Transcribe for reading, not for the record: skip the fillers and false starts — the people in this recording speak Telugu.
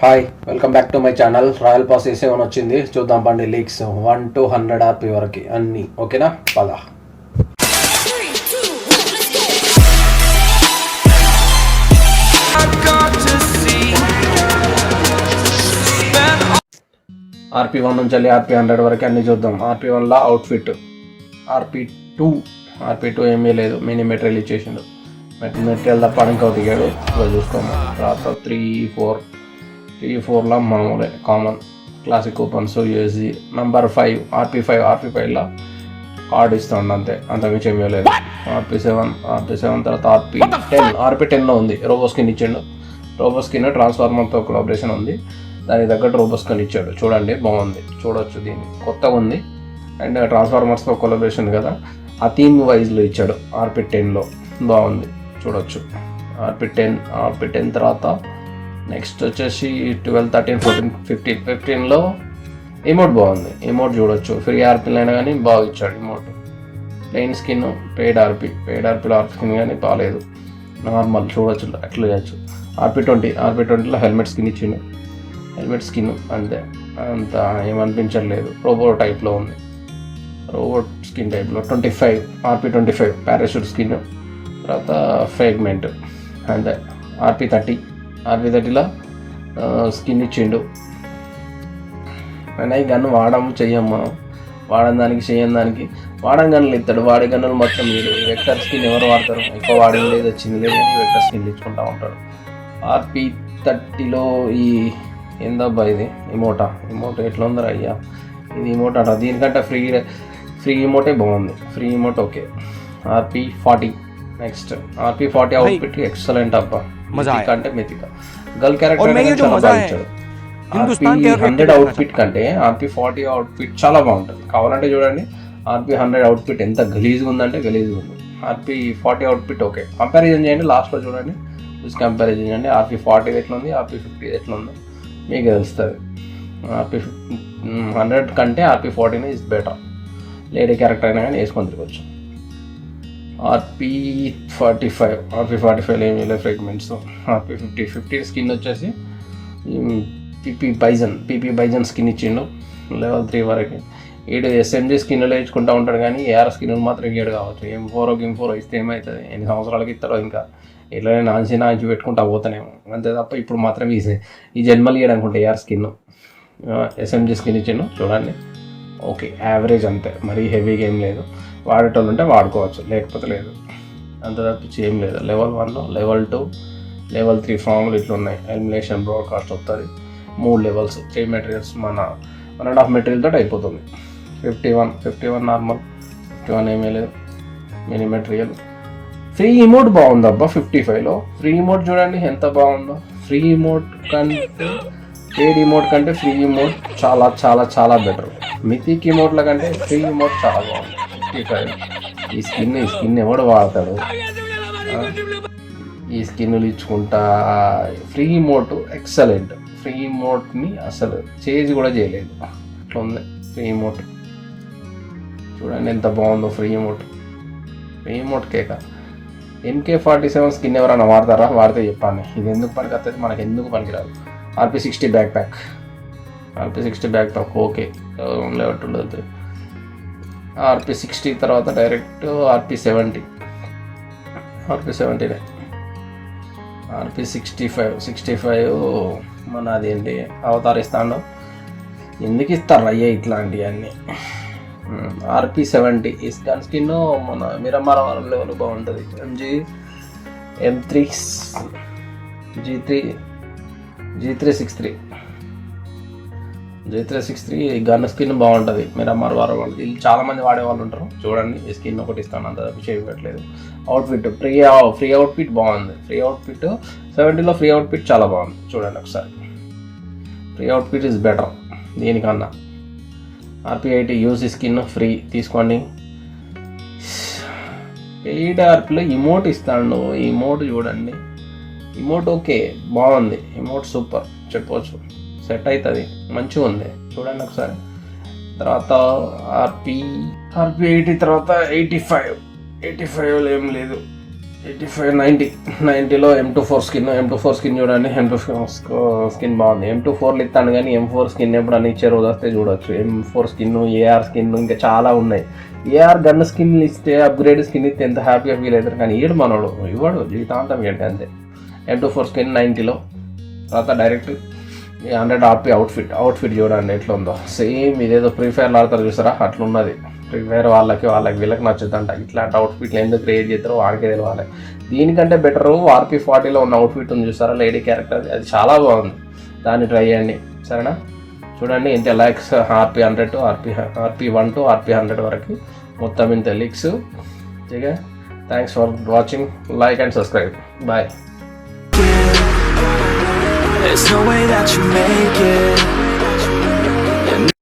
Hi, welcome back to my channel. Royal pass A7 వచ్చింది, చూద్దాం పండి. లీక్స్ 1 to 100 RP వరకు అన్నీ ఓకేనా? పద. RP1 నుంచి వెళ్ళి RP100 వరకు అన్నీ చూద్దాం. RP1లో అవుట్ఫిట్, RP2 ఏమీ లేదు, మినీ మెటీరియల్ ఇచ్చేసిండు. మెటీరియల్ తప్ప ఇంకోటి దిగాడు, ఇలా చూసుకోము. తర్వాత 3-4లో మామూలే common classic coupons USD. Number 5 RP5లో కార్డ్ ఇస్తాడు, అంతమించి ఏమీ లేదు. RP7 తర్వాత RP10లో ఉంది, రోబో స్కిన్ ఇచ్చిండు. రోబో స్కిన్ ట్రాన్స్ఫార్మర్తో కొలాబరేషన్ ఉంది, దానికి తగ్గట్టు రోబో స్కిన్ ఇచ్చాడు. చూడండి, బాగుంది, చూడొచ్చు. దీన్ని కొత్తగా ఉంది అండ్ ట్రాన్స్ఫార్మర్స్తో కొలాబరేషన్ కదా, ఆ థీమ్ వైజ్లో ఇచ్చాడు. RP10లో బాగుంది, చూడొచ్చు. RP10 తర్వాత నెక్స్ట్ వచ్చేసి 12, 13, 14, 15లో ఎమోట్ బాగుంది. ఎమోట్ చూడొచ్చు, ఫ్రీ RPలో అయినా కానీ బాగా ఇచ్చాడు ఎమోట్. ప్లెయిన్ స్కిన్, పెయిడ్ ఆర్పీలో RP స్కిన్ కానీ బాగాలేదు, నార్మల్ చూడొచ్చు, అట్లా చేయొచ్చు. RP20లో హెల్మెట్ స్కిన్ ఇచ్చిండు. హెల్మెట్ స్కిన్ అంతే, అంత ఏమనిపించట్లేదు. రోబో టైప్లో ఉంది, రోబోట్ స్కిన్ టైప్లో. RP25 parachute skin. తర్వాత ఫ్రాగ్మెంట్ అంతే. RP30లో స్కిన్ ఇచ్చిండు. అయినా ఈ గన్ను వాడము చెయ్యం మనం, వాడని దానికి చెయ్యని దానికి. వాడని గన్నులు ఇస్తాడు, వాడే గన్నులు మొత్తం మీరు. వెక్టర్ స్కిన్ ఎవరు వాడతారు? ఎక్కువ వాడింది లేదు, వచ్చింది లేదు అని వెక్టర్ స్కిన్ ఇచ్చుకుంటూ ఉంటాడు. RP30లో ఈ ఏందబ్బా ఇది ఇమోట్ ఎట్లా ఉందరా అయ్యా, ఇది ఇమోట్ అంట. దీనికంటే ఫ్రీ ఇమోటే బాగుంది, free emote okay. RP40 next. RP40 outfit excellent అబ్బా, అంటే మితిక గర్ల్ క్యారెక్టర్ చాలా బాగా ఇచ్చాడు. RP100 అవుట్ఫిట్ కంటే RP40 అవుట్ఫిట్ చాలా బాగుంటుంది. కావాలంటే చూడండి, RP100 అవుట్ఫిట్ ఎంత గలీజ్గా ఉందంటే గలీజ్గా ఉంది. RP40 outfit okay. కంపారిజన్ చేయండి, లాస్ట్లో చూడండి, చూసి కంపారిజన్ చేయండి. RP40 ఎట్లా ఉంది, RP50 ఎట్లా ఉందో మీకు తెలుస్తుంది. RP100 కంటే RP40 is better. Lady character అయినా కానీ వేసుకొని తిరగచ్చు. RP45లో ఏమీ లేదు ఫ్రాగ్మెంట్స్. RP50 స్కిన్ వచ్చేసి PP బైజన్ స్కిన్ ఇచ్చిండు level 3 వరకు. వీడు SMG స్కిన్లో ఇచ్చుకుంటూ ఉంటాడు కానీ AR స్కిన్ మాత్రం ఇయ్యాడు కావచ్చు. M4 ఇస్తే ఏమవుతుంది, ఎన్ని సంవత్సరాలకి ఇస్తాడో. ఇంకా ఇట్లనే నాంచి పెట్టుకుంటా పోతానేమో, అంతే తప్ప ఇప్పుడు మాత్రం ఈ జన్మలు ఇయ్యడు అనుకుంటే AR స్కిన్. SMG స్కిన్ ఇచ్చిండు, చూడండి ఓకే, యావరేజ్ అంతే, మరీ హెవీగా ఏం లేదు. వాడేటోళ్ళు ఉంటే వాడుకోవచ్చు, లేకపోతే లేదు, అంత తప్పించి ఏం లేదు. level 1, level 2, level 3 ఫార్ములు ఇట్లా ఉన్నాయి. ఎలిమినేషన్ బ్రాడ్కాస్ట్ వస్తుంది, 3 లెవెల్స్, 3 మెటీరియల్స్, మన 1.5 మెటీరియల్ తోటి అయిపోతుంది. 51 నార్మల్, 51 ఏమీ లేదు, మినీ మెటీరియల్. ఫ్రీ ఇమోట్ బాగుంది అబ్బా 55లో. ఫ్రీ ఇమోట్ చూడండి ఎంత బాగుందో. ఫ్రీ ఇమోట్ కంటే పేడ్ ఇమోట్ కంటే ఫ్రీ ఇమోట్ చాలా చాలా చాలా బెటర్. మితిక్ ఇమోట్ల కంటే ఫ్రీ ఇమోట్ చాలా బాగుంది 55. ఈ స్కిన్ ఎవడు వాడతాడు? ఈ స్కిన్లు ఇచ్చుకుంటా. Free emote excellent. ఫ్రీ ఇమోట్ని అసలు చేంజ్ కూడా చేయలేదు, అట్లా ఉంది ఫ్రీ ఇమోట్. చూడండి ఎంత బాగుందో ఫ్రీ ఇమోట్ కేక. MK47 స్కిన్ ఎవరైనా వాడతారా? వాడితే చెప్పండి, ఇది ఎందుకు పనికి వస్తుంది, మనకి ఎందుకు పనికిరాదు. RP60 back pack okay, level ఉండదు. RP60 తర్వాత డైరెక్ట్ RP70. RP65 మన అదేంటి అవతారిస్తాడు. ఎందుకు ఇస్తారు అయ్యా ఇట్లాంటివన్నీ? RP70 ఈ స్కిన్ మన మిరమర లెవెల్ బాగుంటుంది. G363 గన్ స్కిన్ బాగుంటుంది. మిరమర్ వాళ్ళు చాలామంది వాడేవాళ్ళు ఉంటారు. చూడండి, ఈ స్కిన్ ఒకటి ఇస్తాను, అంత చేయట్లేదు. అవుట్ఫిట్ ఫ్రీ అవుట్ఫిట్ బాగుంది. 70లో ఫ్రీ అవుట్ఫిట్ చాలా బాగుంది, చూడండి ఒకసారి. ఫ్రీ అవుట్ఫిట్ ఇస్ బెటర్ దీనికన్నా. RP80 యూసీ స్కిన్ ఫ్రీ తీసుకోండి. పెయిడ్ RPలో ఇమోట్ ఇస్తాడు. ఇమోట్ చూడండి, ఇమోట్ ఓకే, బాగుంది. ఇమోట్ సూపర్ చెప్పవచ్చు, సెట్ అవుతుంది, మంచిగా ఉంది, చూడండి ఒకసారి. తర్వాత RP80 తర్వాత 85లో ఏం లేదు. 90లో M24 స్కిన్ చూడండి. M24 స్కిన్ బాగుంది. M24 ఇస్తాను కానీ M4 స్కిన్ ఎప్పుడు అని ఇచ్చే రోజు వస్తే చూడొచ్చు. M4 స్కిన్, AR స్కిన్ ఇంకా చాలా ఉన్నాయి. AR గన్ స్కిన్ ఇస్తే, అప్గ్రేడ్ స్కిన్ ఇస్తే ఎంత హ్యాపీగా ఫీల్ అవుతారు, కానీ ఈడు మనోడు ఇవ్వడు, జీవితాంతం ఏంటి అంతే. M24 skin 90లో. తర్వాత డైరెక్ట్ 100 RP అవుట్ఫిట్ చూడండి ఎట్లా ఉందో. సేమ్ ఇదేదో ఫ్రీ ఫైర్లో ఆడతారు చూసారా, అట్లున్నది. ఫ్రీ ఫైర్ వాళ్ళకి వీళ్ళకి నచ్చుతుంట. ఇట్లాంటి అవుట్ఫిట్లు ఎందుకు క్రియేట్ చేస్తారో వాడికే తెలియాలి. దీనికంటే బెటరు RP40లో ఉన్న అవుట్ఫిట్ ఉంది చూసారా, లేడీ క్యారెక్టర్, అది చాలా బాగుంది. దాన్ని ట్రై చేయండి సరేనా. చూడండి ఇంత likes RP100 to RP1 to RP100 వరకు మొత్తం ఇంత leaks. Okay, thanks for watching. Like and subscribe. Bye. There's no way that you make it.